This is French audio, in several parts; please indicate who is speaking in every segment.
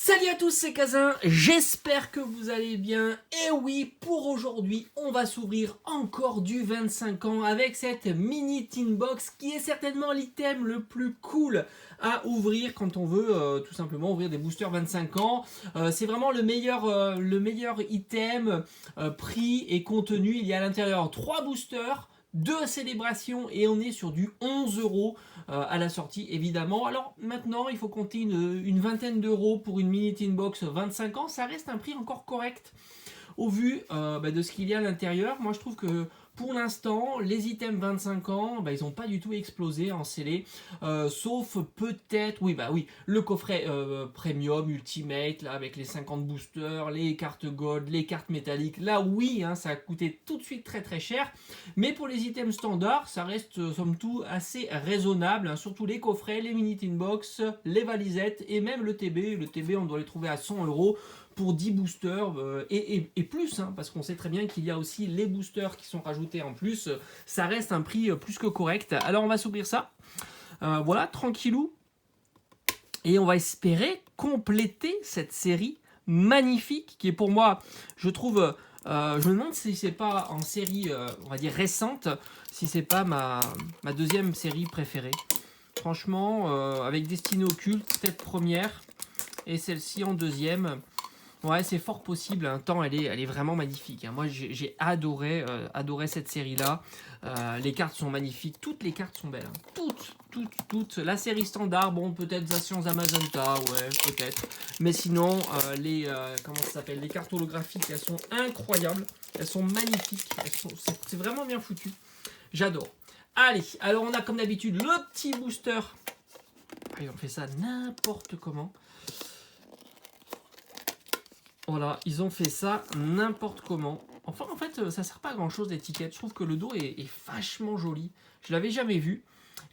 Speaker 1: Salut à tous, c'est Kazin, j'espère que vous allez bien. Et oui, pour aujourd'hui, on va s'ouvrir encore du 25 ans avec cette mini tin box qui est certainement l'item le plus cool à ouvrir quand on veut tout simplement ouvrir des boosters 25 ans. C'est vraiment le meilleur item prix et contenu. Il y a à l'intérieur 3 boosters, 2 célébrations et on est sur du 11 € à la sortie évidemment. Alors maintenant il faut compter une vingtaine d'euros pour une mini tin box 25 ans, ça reste un prix encore correct au vu de ce qu'il y a à l'intérieur. Moi je trouve que pour l'instant, les items 25 ans, ils n'ont pas du tout explosé en scellé, sauf peut-être, oui, le coffret Premium, Ultimate, là, avec les 50 boosters, les cartes Gold, les cartes métalliques, là oui, hein, ça a coûté tout de suite très très cher, mais pour les items standards, ça reste somme toute assez raisonnable, hein, surtout les coffrets, les mini tin box, les valisettes et même le TB. Le TB, on doit les trouver à 100 € pour 10 boosters et plus, hein, parce qu'on sait très bien qu'il y a aussi les boosters qui sont rajoutés en plus. Ça reste un prix plus que correct. Alors on va s'ouvrir ça, voilà, tranquillou, et on va espérer compléter cette série magnifique qui est pour moi, je trouve, je me demande si c'est pas en série, on va dire récente, si c'est pas ma deuxième série préférée. Franchement, avec Destinée Occulte, peut-être première, et celle-ci en deuxième. Ouais, c'est fort possible. Un temps, elle est vraiment magnifique. Moi, j'ai adoré cette série-là. Les cartes sont magnifiques. Toutes les cartes sont belles. Toutes. La série standard, bon, peut-être Zacian Amazonta, ouais, peut-être. Mais sinon, comment ça s'appelle, les cartes holographiques, elles sont incroyables. Elles sont magnifiques. C'est vraiment bien foutu. J'adore. Allez, alors on a comme d'habitude le petit booster. Ils ont fait ça n'importe comment. Voilà, ils ont fait ça n'importe comment. Enfin, en fait, ça sert pas à grand chose l'étiquette. Je trouve que le dos est vachement joli. Je l'avais jamais vu.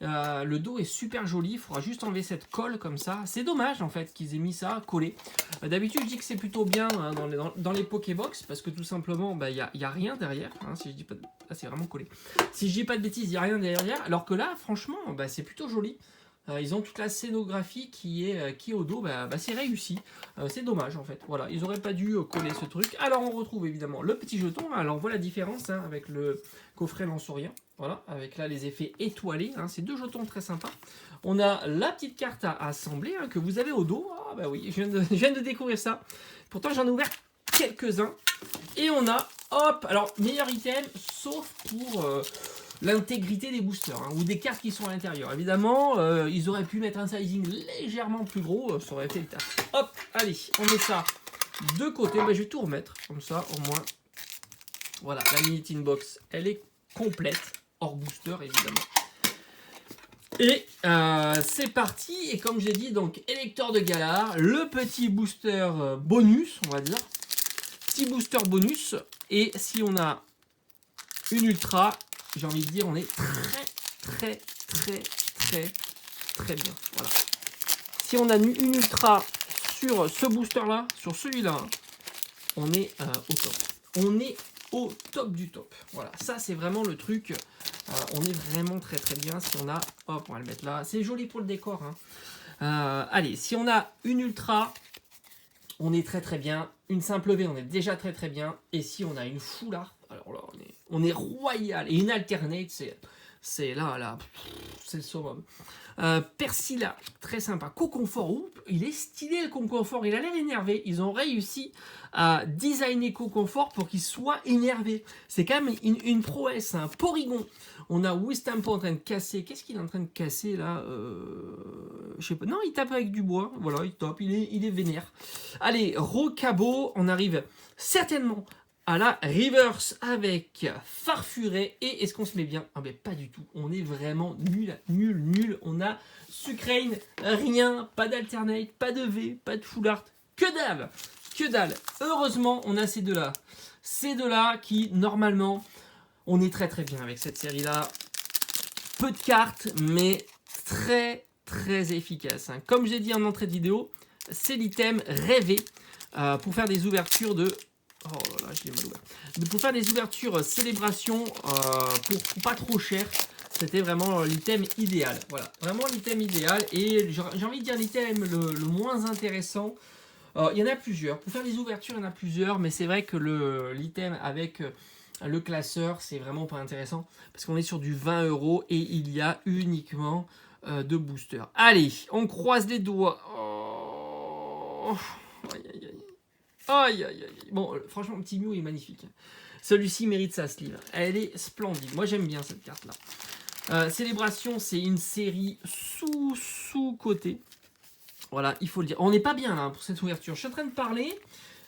Speaker 1: Le dos est super joli. Il faudra juste enlever cette colle comme ça. C'est dommage en fait qu'ils aient mis ça collé. D'habitude, je dis que c'est plutôt bien hein, dans les Pokébox parce que tout simplement, y a rien derrière. Hein, si je dis pas de... Ah, c'est vraiment collé. Si je dis pas de bêtises, il n'y a rien derrière. Alors que là, franchement, c'est plutôt joli. Ils ont toute la scénographie qui est au dos, c'est réussi. C'est dommage en fait. Voilà, ils auraient pas dû coller ce truc. Alors on retrouve évidemment le petit jeton. Alors on voit la différence hein, avec le coffret Lanceurien. Voilà, avec là les effets étoilés. Hein, c'est deux jetons très sympas. On a la petite carte à assembler hein, que vous avez au dos. Ah bah oui, je viens de découvrir ça. Pourtant j'en ai ouvert quelques-uns. Et on a, hop, alors meilleur item, sauf pour... l'intégrité des boosters hein, ou des cartes qui sont à l'intérieur. Évidemment, ils auraient pu mettre un sizing légèrement plus gros, ça aurait fait le taf. Hop, allez, on met ça de côté. Je vais tout remettre, comme ça au moins. Voilà, la mini tin box, elle est complète, hors booster évidemment. Et c'est parti, et comme j'ai dit, donc électeur de Galar, le petit booster bonus, on va dire. Petit booster bonus, et si on a une ultra, j'ai envie de dire, on est très bien. Voilà. Si on a une ultra sur ce booster-là, sur celui-là, on est au top. On est au top du top. Voilà, ça c'est vraiment le truc. On est vraiment très bien. Si on a, hop, on va le mettre là. C'est joli pour le décor. Hein. Allez, si on a une ultra, on est très bien. Une simple V, on est déjà très bien. Et si on a une foulard, alors là, on est royal. Et une alternate, c'est là, c'est le summum. Persilla, très sympa. Coconfort, il est stylé le Coconfort. Il a l'air énervé. Ils ont réussi à designer Coconfort pour qu'il soit énervé. C'est quand même une prouesse. Un Porygon. On a Wistampo en train de casser. Qu'est-ce qu'il est en train de casser là je sais pas. Non, il tape avec du bois. Voilà, il tape. Il est vénère. Allez, Rocabo. On arrive certainement à la reverse avec Farfuré. Et est-ce qu'on se met bien? Ah ben pas du tout. On est vraiment nul. On a Sucrane, rien, pas d'alternate, pas de V, pas de full art. Que dalle. Heureusement, on a ces deux-là. Ces deux-là qui, normalement, on est très bien avec cette série-là. Peu de cartes, mais très efficace. Hein. Comme j'ai dit en entrée de vidéo, c'est l'item rêvé pour faire des ouvertures de... Oh là là, je l'ai mal ouvert. Pour faire des ouvertures célébration pour pas trop cher, c'était vraiment l'item idéal. Voilà, vraiment l'item idéal. Et j'ai envie de dire l'item le moins intéressant. Alors, il y en a plusieurs. Pour faire les ouvertures, il y en a plusieurs, mais c'est vrai que l'item avec le classeur, c'est vraiment pas intéressant parce qu'on est sur du 20 € et il y a uniquement deux boosters. Allez, on croise les doigts. Oh. Aïe, aïe, aïe. Aïe, aïe, aïe. Bon, franchement, Petit Mew est magnifique. Celui-ci mérite sa sleeve. Elle est splendide. Moi, j'aime bien cette carte-là. Célébration, c'est une série sous-côté. Voilà, il faut le dire. On n'est pas bien là pour cette ouverture. Je suis en train de parler,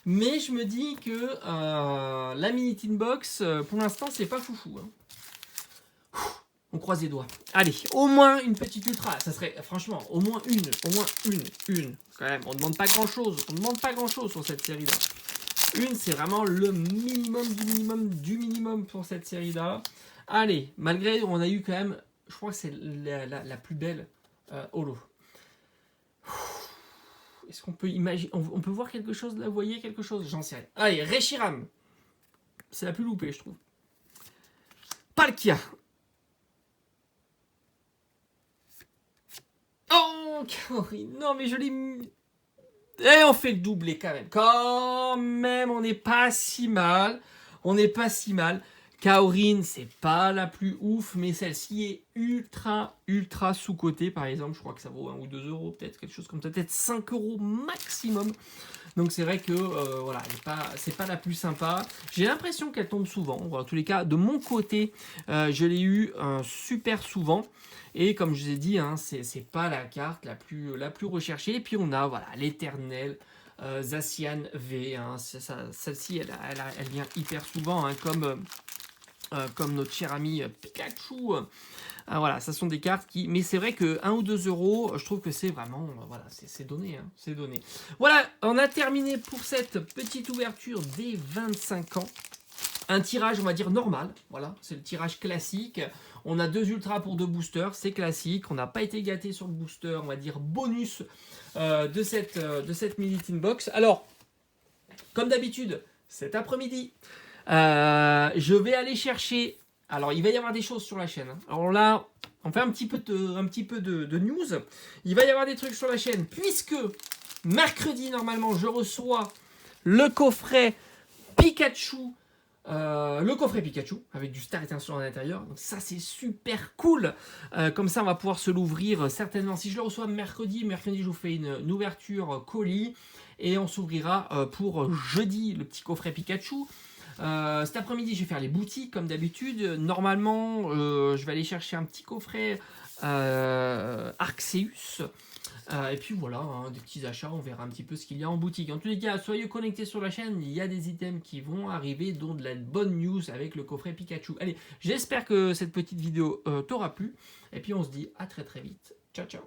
Speaker 1: mais je me dis que la Mini Tin Box, pour l'instant, c'est pas foufou. Hein. On croise les doigts. Allez, au moins une petite ultra. Ça serait, franchement, au moins une. Quand même, on ne demande pas grand-chose. On ne demande pas grand-chose sur cette série-là. Une, c'est vraiment le minimum du minimum pour cette série-là. Allez, malgré, on a eu quand même, je crois que c'est la plus belle holo. Est-ce qu'on peut imaginer, on peut voir quelque chose là, vous voyez quelque chose? J'en sais rien. Allez, Reshiram. C'est la plus loupée, je trouve. Palkia. Oh, Kaori. Non, mais je l'ai mis. Et on fait le doublé quand même. Quand même, on n'est pas si mal. On n'est pas si mal. Kaorin, c'est pas la plus ouf, mais celle-ci est ultra sous-cotée. Par exemple, je crois que ça vaut 1 ou 2 €, peut-être quelque chose comme ça, peut-être 5 € maximum. Donc c'est vrai que voilà, c'est pas la plus sympa. J'ai l'impression qu'elle tombe souvent. En tous les cas, de mon côté, je l'ai eu super souvent. Et comme je vous ai dit, hein, c'est pas la carte la plus recherchée. Et puis on a voilà l'éternel Zacian V. Hein, celle-ci, elle vient hyper souvent, hein, comme notre cher ami Pikachu. Voilà, ça sont des cartes qui... Mais c'est vrai que 1 ou 2 €, je trouve que c'est vraiment... voilà, c'est donné, hein, c'est donné. Voilà, on a terminé pour cette petite ouverture des 25 ans. Un tirage, on va dire, normal. Voilà, c'est le tirage classique. On a 2 ultras pour 2 boosters, c'est classique. On n'a pas été gâté sur le booster, on va dire, bonus de cette Mini Tin Box. Alors, comme d'habitude, cet après-midi, je vais aller chercher... Alors, il va y avoir des choses sur la chaîne. Alors là, on fait un petit peu de news. Il va y avoir des trucs sur la chaîne, puisque mercredi, normalement, je reçois le coffret Pikachu. Le coffret Pikachu, avec du Star Étincelant à l'intérieur. Donc ça, c'est super cool. Comme ça, on va pouvoir se l'ouvrir certainement. Si je le reçois mercredi, je vous fais une ouverture colis. Et on s'ouvrira pour jeudi le petit coffret Pikachu. Cet après-midi, je vais faire les boutiques comme d'habitude. Normalement, je vais aller chercher un petit coffret Arceus. Et puis voilà, hein, des petits achats, on verra un petit peu ce qu'il y a en boutique. En tous les cas, soyez connectés sur la chaîne, il y a des items qui vont arriver, dont de la bonne news avec le coffret Pikachu. Allez, j'espère que cette petite vidéo t'aura plu. Et puis on se dit à très vite. Ciao, ciao.